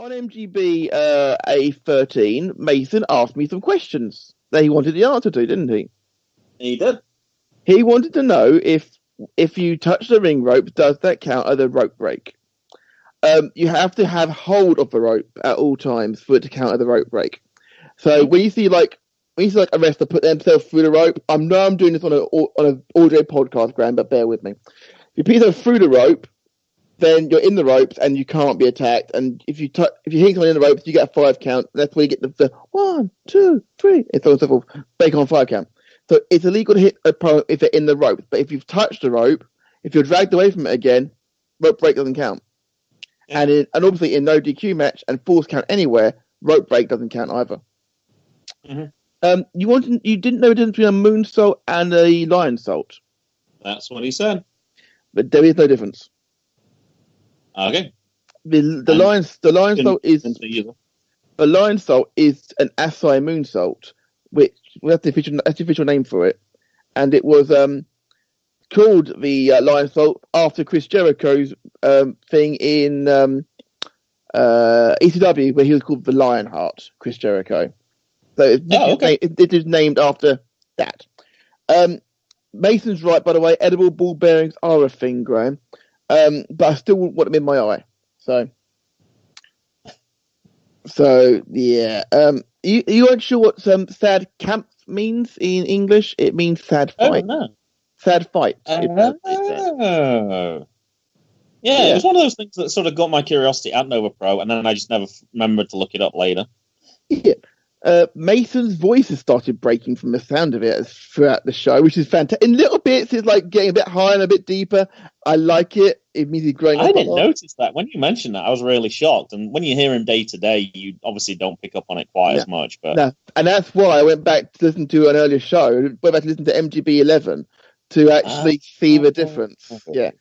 on MGB A13, Mason asked me some questions that he wanted the answer to, didn't he? He did. He wanted to know if you touch the ring rope, does that count as a rope break? You have to have hold of the rope at all times for it to count as a rope break. So when you see a wrestler put themselves through the rope, I'm doing this on an audio podcast, Graham, but bear with me. If you put yourself through the rope, then you're in the ropes and you can't be attacked. And if you hit someone in the ropes, you get a 5 count. That's where you get the 1, 2, 3, and so on and so forth. Break on 5 count. So it's illegal to hit a opponent if they're in the ropes. But if you've touched the rope, if you're dragged away from it again, rope break doesn't count. Yeah. And obviously in no DQ match and falls count anywhere, rope break doesn't count either. Mm-hmm. You didn't know the difference between a moonsault and a lion salt. That's what he said. But there is no difference. Okay. The lion salt is an Asai moonsault, which that's the official name for it, and it was called the lion salt after Chris Jericho's thing in ECW, where he was called the Lionheart, Chris Jericho. So it is named after that. Mason's right, by the way. Edible ball bearings are a thing, Graham. But I still want them in my eye. So yeah. You aren't sure what sad camp means in English? It means sad fight. Oh, no. Sad fight. Yeah, it was one of those things that sort of got my curiosity at Nova Pro, and then I just never remembered to look it up later. Yeah. Mason's voice has started breaking from the sound of it throughout the show, which is fantastic. In little bits, it's like getting a bit higher and a bit deeper. I like it. It means he's growing up. I didn't notice that. When you mentioned that, I was really shocked. And when you hear him day to day, you obviously don't pick up on it quite as much. But and that's why I went back to listen to an earlier show, went back to listen to MGB 11 to actually see the difference. Yeah.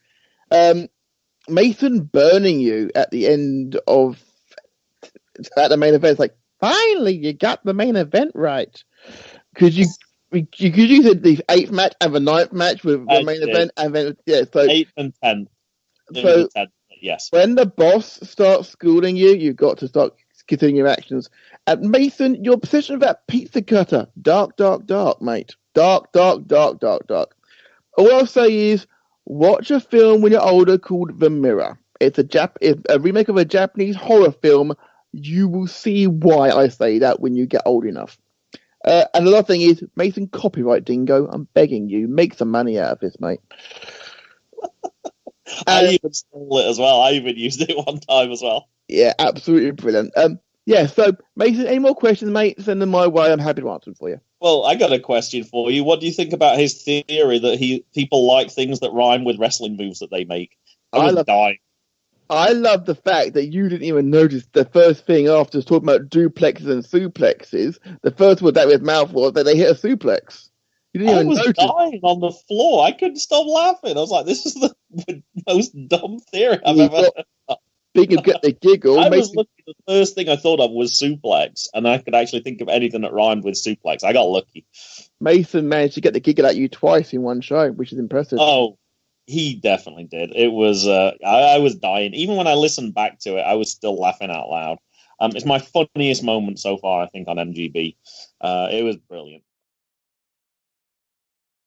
Mason burning you at the end of the main event. It's like, finally, you got the main event right. Because you said the 8th match and the 9th match with the main event, and then so 8th and 10th. So 10th, yes, when the boss starts schooling you, you've got to start considering your actions. And Mason, your obsession with that pizza cutter, dark, mate, dark. All I'll say is, watch a film when you're older called The Mirror. It's a remake of a Japanese horror film. You will see why I say that when you get old enough. And the other thing is, Mason, copyright dingo. I'm begging you, make some money out of this, mate. I even stole it as well. I even used it one time as well. Yeah, absolutely brilliant. So Mason, any more questions, mate? Send them my way. I'm happy to answer them for you. Well, I got a question for you. What do you think about his theory that people like things that rhyme with wrestling moves that they make? I was dying. I love the fact that you didn't even notice the first thing after talking about duplexes and suplexes. The first word that his mouth was that they hit a suplex. You didn't even notice. I was dying on the floor. I couldn't stop laughing. I was like, this is the most dumb theory I've ever heard. Speaking of get the giggle, I was looking, the first thing I thought of was suplex, and I could actually think of anything that rhymed with suplex. I got lucky. Mason managed to get the giggle at you twice in one show, which is impressive. Oh, he definitely did. It was, I was dying. Even when I listened back to it, I was still laughing out loud. It's my funniest moment so far, I think, on MGB. It was brilliant.